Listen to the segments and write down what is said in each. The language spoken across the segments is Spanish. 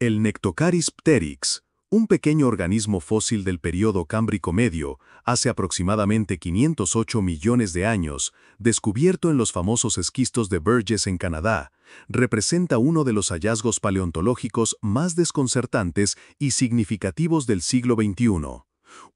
El Nectocaris pteryx, un pequeño organismo fósil del período Cámbrico Medio, hace aproximadamente 508 millones de años, descubierto en los famosos esquistos de Burgess en Canadá, representa uno de los hallazgos paleontológicos más desconcertantes y significativos del siglo XXI.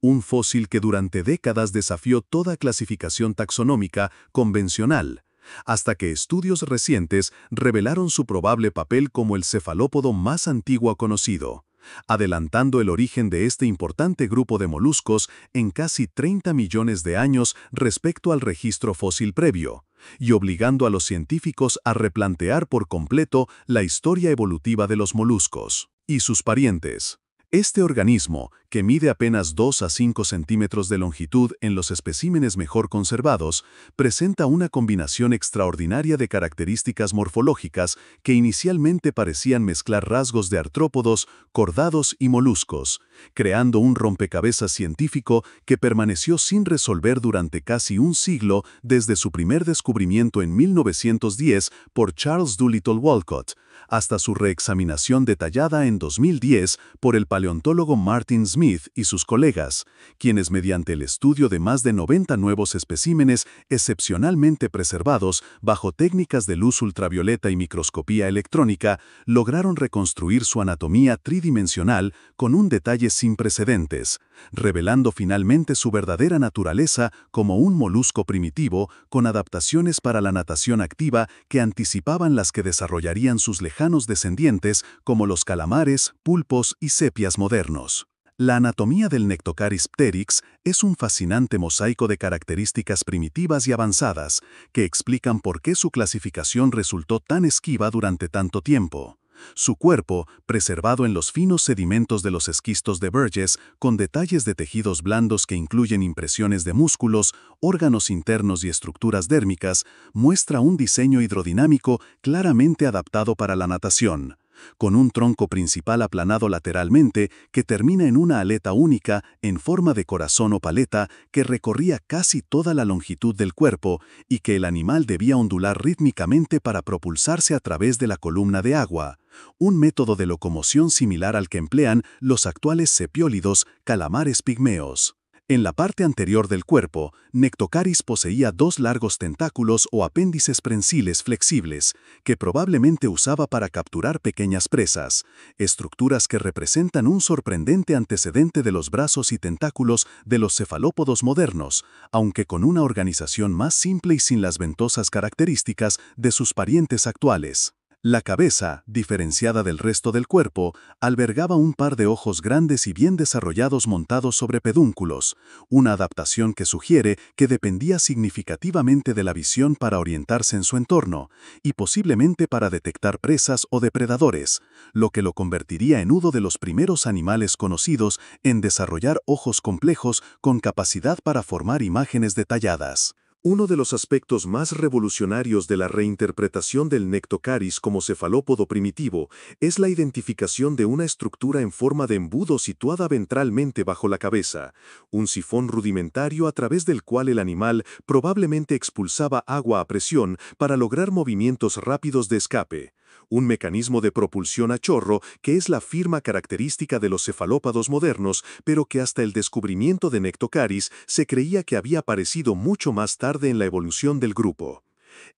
Un fósil que durante décadas desafió toda clasificación taxonómica convencional, hasta que estudios recientes revelaron su probable papel como el cefalópodo más antiguo conocido, adelantando el origen de este importante grupo de moluscos en casi 30 millones de años respecto al registro fósil previo, y obligando a los científicos a replantear por completo la historia evolutiva de los moluscos y sus parientes. Este organismo, que mide apenas 2 a 5 centímetros de longitud en los especímenes mejor conservados, presenta una combinación extraordinaria de características morfológicas que inicialmente parecían mezclar rasgos de artrópodos, cordados y moluscos, creando un rompecabezas científico que permaneció sin resolver durante casi un siglo desde su primer descubrimiento en 1910 por Charles Doolittle Walcott, hasta su reexaminación detallada en 2010 por el paleontólogo Martin Smith y sus colegas, quienes mediante el estudio de más de 90 nuevos especímenes excepcionalmente preservados bajo técnicas de luz ultravioleta y microscopía electrónica, lograron reconstruir su anatomía tridimensional con un detalle sin precedentes, revelando finalmente su verdadera naturaleza como un molusco primitivo con adaptaciones para la natación activa que anticipaban las que desarrollarían sus lejanos descendientes como los calamares, pulpos y sepias modernos. La anatomía del Nectocaris pteryx es un fascinante mosaico de características primitivas y avanzadas que explican por qué su clasificación resultó tan esquiva durante tanto tiempo. Su cuerpo, preservado en los finos sedimentos de los esquistos de Burgess, con detalles de tejidos blandos que incluyen impresiones de músculos, órganos internos y estructuras dérmicas, muestra un diseño hidrodinámico claramente adaptado para la natación, con un tronco principal aplanado lateralmente que termina en una aleta única en forma de corazón o paleta que recorría casi toda la longitud del cuerpo y que el animal debía ondular rítmicamente para propulsarse a través de la columna de agua, un método de locomoción similar al que emplean los actuales cepiólidos calamares pigmeos. En la parte anterior del cuerpo, Nectocaris poseía dos largos tentáculos o apéndices prensiles flexibles, que probablemente usaba para capturar pequeñas presas, estructuras que representan un sorprendente antecedente de los brazos y tentáculos de los cefalópodos modernos, aunque con una organización más simple y sin las ventosas características de sus parientes actuales. La cabeza, diferenciada del resto del cuerpo, albergaba un par de ojos grandes y bien desarrollados montados sobre pedúnculos, una adaptación que sugiere que dependía significativamente de la visión para orientarse en su entorno, y posiblemente para detectar presas o depredadores, lo que lo convertiría en uno de los primeros animales conocidos en desarrollar ojos complejos con capacidad para formar imágenes detalladas. Uno de los aspectos más revolucionarios de la reinterpretación del Nectocaris como cefalópodo primitivo es la identificación de una estructura en forma de embudo situada ventralmente bajo la cabeza, un sifón rudimentario a través del cual el animal probablemente expulsaba agua a presión para lograr movimientos rápidos de escape. Un mecanismo de propulsión a chorro que es la firma característica de los cefalópodos modernos, pero que hasta el descubrimiento de Nectocaris se creía que había aparecido mucho más tarde en la evolución del grupo.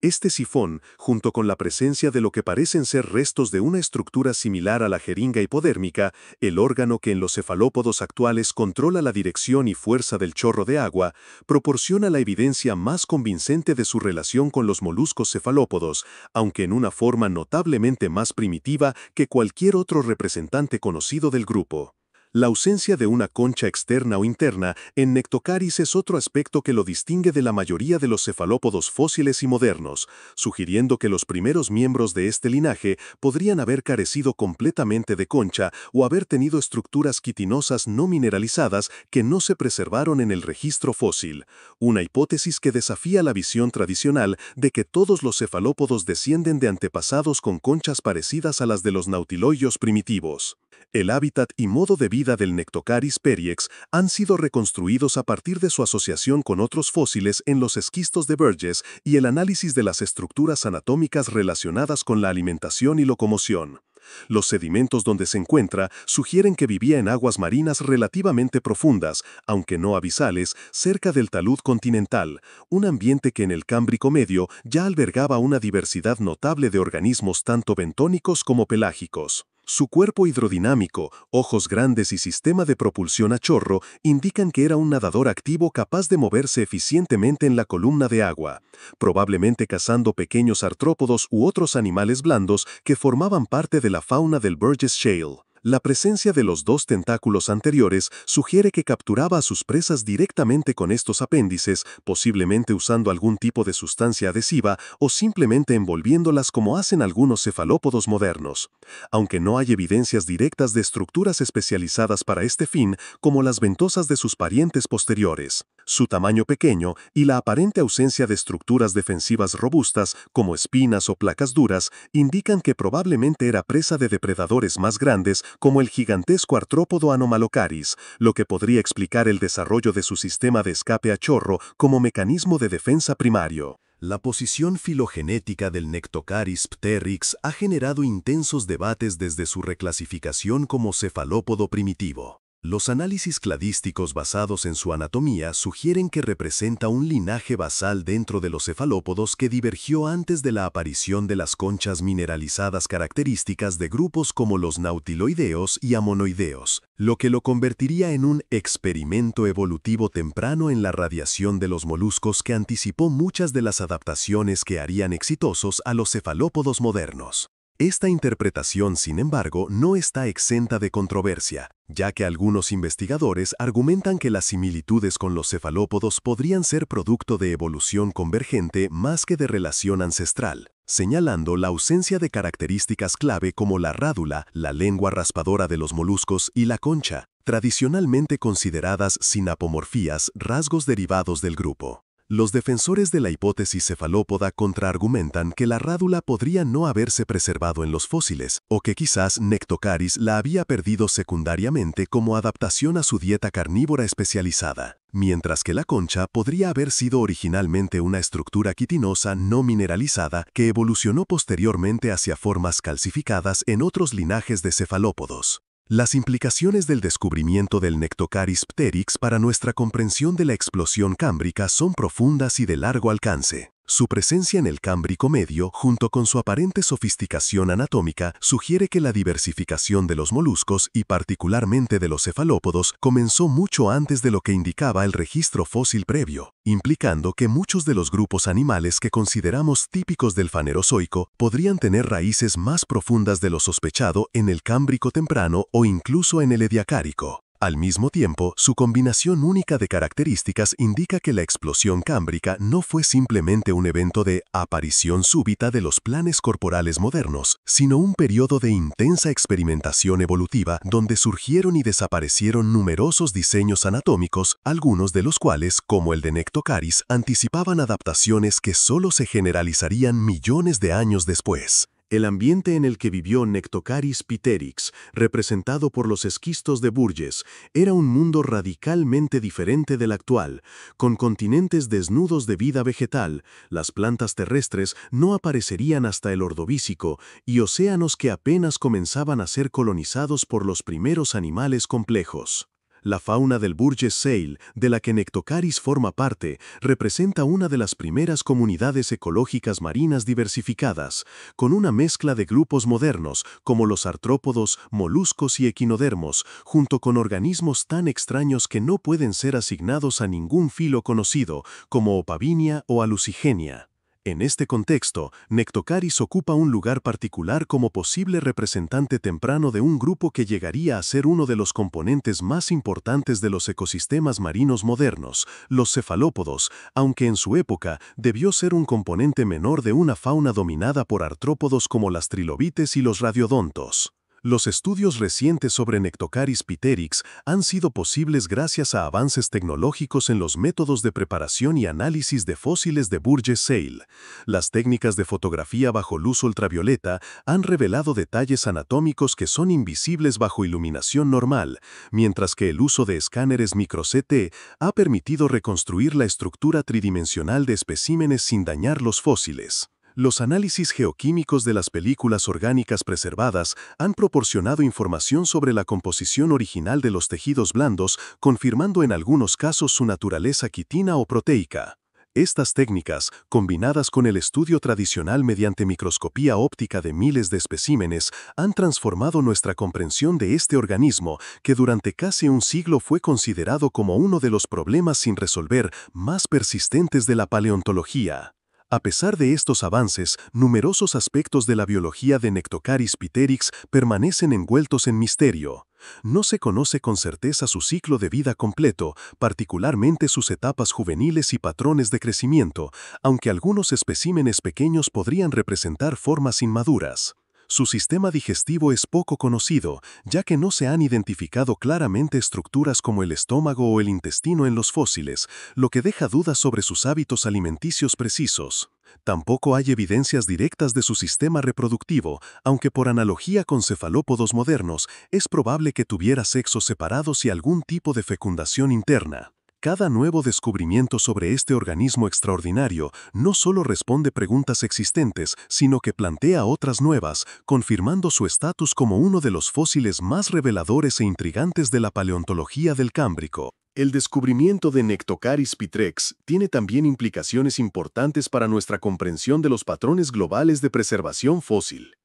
Este sifón, junto con la presencia de lo que parecen ser restos de una estructura similar a la jeringa hipodérmica, el órgano que en los cefalópodos actuales controla la dirección y fuerza del chorro de agua, proporciona la evidencia más convincente de su relación con los moluscos cefalópodos, aunque en una forma notablemente más primitiva que cualquier otro representante conocido del grupo. La ausencia de una concha externa o interna en Nectocaris es otro aspecto que lo distingue de la mayoría de los cefalópodos fósiles y modernos, sugiriendo que los primeros miembros de este linaje podrían haber carecido completamente de concha o haber tenido estructuras quitinosas no mineralizadas que no se preservaron en el registro fósil, una hipótesis que desafía la visión tradicional de que todos los cefalópodos descienden de antepasados con conchas parecidas a las de los nautiloideos primitivos. El hábitat y modo de vida del Nectocaris pteryx han sido reconstruidos a partir de su asociación con otros fósiles en los esquistos de Burgess y el análisis de las estructuras anatómicas relacionadas con la alimentación y locomoción. Los sedimentos donde se encuentra sugieren que vivía en aguas marinas relativamente profundas, aunque no abisales, cerca del talud continental, un ambiente que en el Cámbrico medio ya albergaba una diversidad notable de organismos tanto bentónicos como pelágicos. Su cuerpo hidrodinámico, ojos grandes y sistema de propulsión a chorro indican que era un nadador activo capaz de moverse eficientemente en la columna de agua, probablemente cazando pequeños artrópodos u otros animales blandos que formaban parte de la fauna del Burgess Shale. La presencia de los dos tentáculos anteriores sugiere que capturaba a sus presas directamente con estos apéndices, posiblemente usando algún tipo de sustancia adhesiva o simplemente envolviéndolas como hacen algunos cefalópodos modernos. Aunque no hay evidencias directas de estructuras especializadas para este fin, como las ventosas de sus parientes posteriores. Su tamaño pequeño y la aparente ausencia de estructuras defensivas robustas, como espinas o placas duras, indican que probablemente era presa de depredadores más grandes como el gigantesco artrópodo Anomalocaris, lo que podría explicar el desarrollo de su sistema de escape a chorro como mecanismo de defensa primario. La posición filogenética del Nectocaris pteryx ha generado intensos debates desde su reclasificación como cefalópodo primitivo. Los análisis cladísticos basados en su anatomía sugieren que representa un linaje basal dentro de los cefalópodos que divergió antes de la aparición de las conchas mineralizadas características de grupos como los nautiloideos y amonoideos, lo que lo convertiría en un experimento evolutivo temprano en la radiación de los moluscos que anticipó muchas de las adaptaciones que harían exitosos a los cefalópodos modernos. Esta interpretación, sin embargo, no está exenta de controversia, ya que algunos investigadores argumentan que las similitudes con los cefalópodos podrían ser producto de evolución convergente más que de relación ancestral, señalando la ausencia de características clave como la rádula, la lengua raspadora de los moluscos y la concha, tradicionalmente consideradas sinapomorfías, rasgos derivados del grupo. Los defensores de la hipótesis cefalópoda contraargumentan que la rádula podría no haberse preservado en los fósiles, o que quizás Nectocaris la había perdido secundariamente como adaptación a su dieta carnívora especializada, mientras que la concha podría haber sido originalmente una estructura quitinosa no mineralizada que evolucionó posteriormente hacia formas calcificadas en otros linajes de cefalópodos. Las implicaciones del descubrimiento del Nectocaris pteryx para nuestra comprensión de la explosión cámbrica son profundas y de largo alcance. Su presencia en el Cámbrico medio, junto con su aparente sofisticación anatómica, sugiere que la diversificación de los moluscos y particularmente de los cefalópodos comenzó mucho antes de lo que indicaba el registro fósil previo, implicando que muchos de los grupos animales que consideramos típicos del Fanerozoico podrían tener raíces más profundas de lo sospechado en el Cámbrico temprano o incluso en el Ediacárico. Al mismo tiempo, su combinación única de características indica que la explosión cámbrica no fue simplemente un evento de aparición súbita de los planes corporales modernos, sino un periodo de intensa experimentación evolutiva donde surgieron y desaparecieron numerosos diseños anatómicos, algunos de los cuales, como el de Nectocaris, anticipaban adaptaciones que solo se generalizarían millones de años después. El ambiente en el que vivió Nectocaris pteryx, representado por los esquistos de Burgess, era un mundo radicalmente diferente del actual, con continentes desnudos de vida vegetal, las plantas terrestres no aparecerían hasta el Ordovícico y océanos que apenas comenzaban a ser colonizados por los primeros animales complejos. La fauna del Burgess Shale, de la que Nectocaris forma parte, representa una de las primeras comunidades ecológicas marinas diversificadas, con una mezcla de grupos modernos como los artrópodos, moluscos y equinodermos, junto con organismos tan extraños que no pueden ser asignados a ningún filo conocido, como Opavinia o Alucigenia. En este contexto, Nectocaris ocupa un lugar particular como posible representante temprano de un grupo que llegaría a ser uno de los componentes más importantes de los ecosistemas marinos modernos, los cefalópodos, aunque en su época debió ser un componente menor de una fauna dominada por artrópodos como las trilobites y los radiodontos. Los estudios recientes sobre Nectocaris pteryx han sido posibles gracias a avances tecnológicos en los métodos de preparación y análisis de fósiles de Burgess Shale. Las técnicas de fotografía bajo luz ultravioleta han revelado detalles anatómicos que son invisibles bajo iluminación normal, mientras que el uso de escáneres micro-CT ha permitido reconstruir la estructura tridimensional de especímenes sin dañar los fósiles. Los análisis geoquímicos de las películas orgánicas preservadas han proporcionado información sobre la composición original de los tejidos blandos, confirmando en algunos casos su naturaleza quitina o proteica. Estas técnicas, combinadas con el estudio tradicional mediante microscopía óptica de miles de especímenes, han transformado nuestra comprensión de este organismo, que durante casi un siglo fue considerado como uno de los problemas sin resolver más persistentes de la paleontología. A pesar de estos avances, numerosos aspectos de la biología de Nectocaris pteryx permanecen envueltos en misterio. No se conoce con certeza su ciclo de vida completo, particularmente sus etapas juveniles y patrones de crecimiento, aunque algunos especímenes pequeños podrían representar formas inmaduras. Su sistema digestivo es poco conocido, ya que no se han identificado claramente estructuras como el estómago o el intestino en los fósiles, lo que deja dudas sobre sus hábitos alimenticios precisos. Tampoco hay evidencias directas de su sistema reproductivo, aunque por analogía con cefalópodos modernos, es probable que tuviera sexos separados y algún tipo de fecundación interna. Cada nuevo descubrimiento sobre este organismo extraordinario no solo responde preguntas existentes, sino que plantea otras nuevas, confirmando su estatus como uno de los fósiles más reveladores e intrigantes de la paleontología del Cámbrico. El descubrimiento de Nectocaris pteryx tiene también implicaciones importantes para nuestra comprensión de los patrones globales de preservación fósil.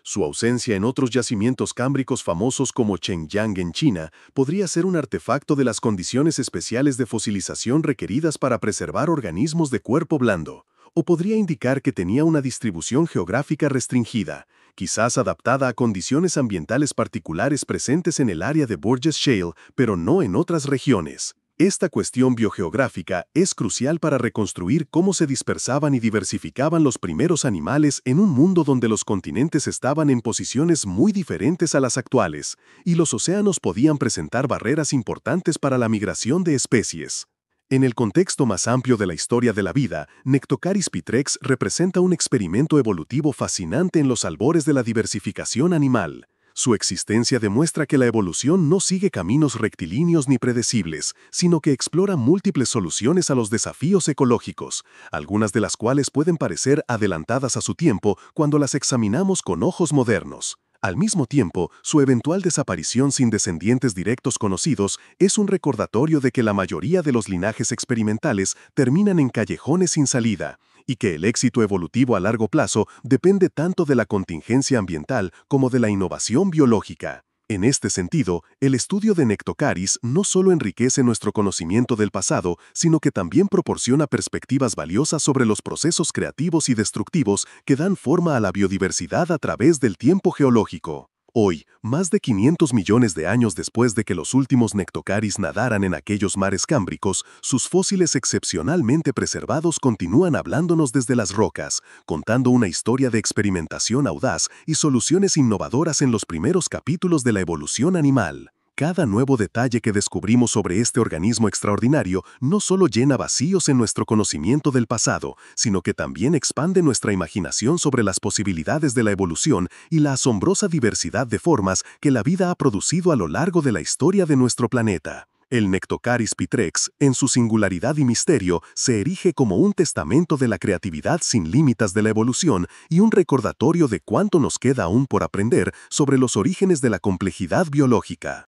Su ausencia en otros yacimientos cámbricos famosos como Chengjiang en China podría ser un artefacto de las condiciones especiales de fosilización requeridas para preservar organismos de cuerpo blando, o podría indicar que tenía una distribución geográfica restringida, quizás adaptada a condiciones ambientales particulares presentes en el área de Burgess Shale, pero no en otras regiones. Esta cuestión biogeográfica es crucial para reconstruir cómo se dispersaban y diversificaban los primeros animales en un mundo donde los continentes estaban en posiciones muy diferentes a las actuales, y los océanos podían presentar barreras importantes para la migración de especies. En el contexto más amplio de la historia de la vida, Nectocaris pteryx representa un experimento evolutivo fascinante en los albores de la diversificación animal. Su existencia demuestra que la evolución no sigue caminos rectilíneos ni predecibles, sino que explora múltiples soluciones a los desafíos ecológicos, algunas de las cuales pueden parecer adelantadas a su tiempo cuando las examinamos con ojos modernos. Al mismo tiempo, su eventual desaparición sin descendientes directos conocidos es un recordatorio de que la mayoría de los linajes experimentales terminan en callejones sin salida, y que el éxito evolutivo a largo plazo depende tanto de la contingencia ambiental como de la innovación biológica. En este sentido, el estudio de Nectocaris no solo enriquece nuestro conocimiento del pasado, sino que también proporciona perspectivas valiosas sobre los procesos creativos y destructivos que dan forma a la biodiversidad a través del tiempo geológico. Hoy, más de 500 millones de años después de que los últimos Nectocaris nadaran en aquellos mares cámbricos, sus fósiles excepcionalmente preservados continúan hablándonos desde las rocas, contando una historia de experimentación audaz y soluciones innovadoras en los primeros capítulos de la evolución animal. Cada nuevo detalle que descubrimos sobre este organismo extraordinario no solo llena vacíos en nuestro conocimiento del pasado, sino que también expande nuestra imaginación sobre las posibilidades de la evolución y la asombrosa diversidad de formas que la vida ha producido a lo largo de la historia de nuestro planeta. El Nectocaris pteryx, en su singularidad y misterio, se erige como un testamento de la creatividad sin límites de la evolución y un recordatorio de cuánto nos queda aún por aprender sobre los orígenes de la complejidad biológica.